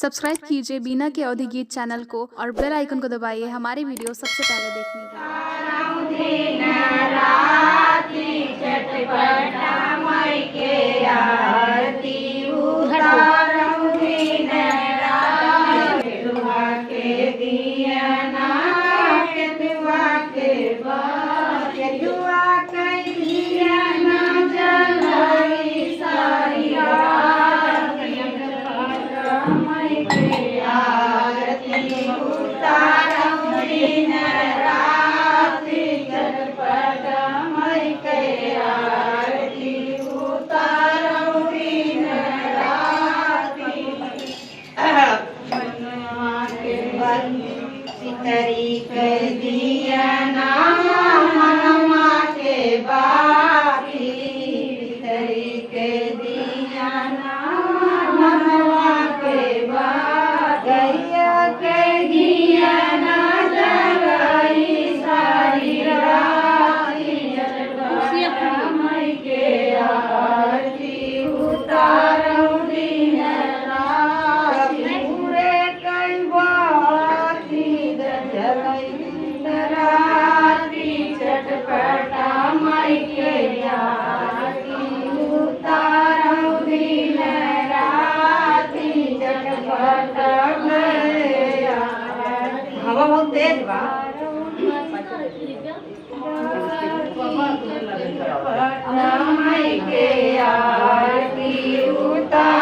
Subscribe कीजिए बीना के अवधि गीत चैनल को और बेल आइकन को दबाइए हमारी वीडियो सबसे पहले देखने के हवा बहुत तेज बा। के आरती उतार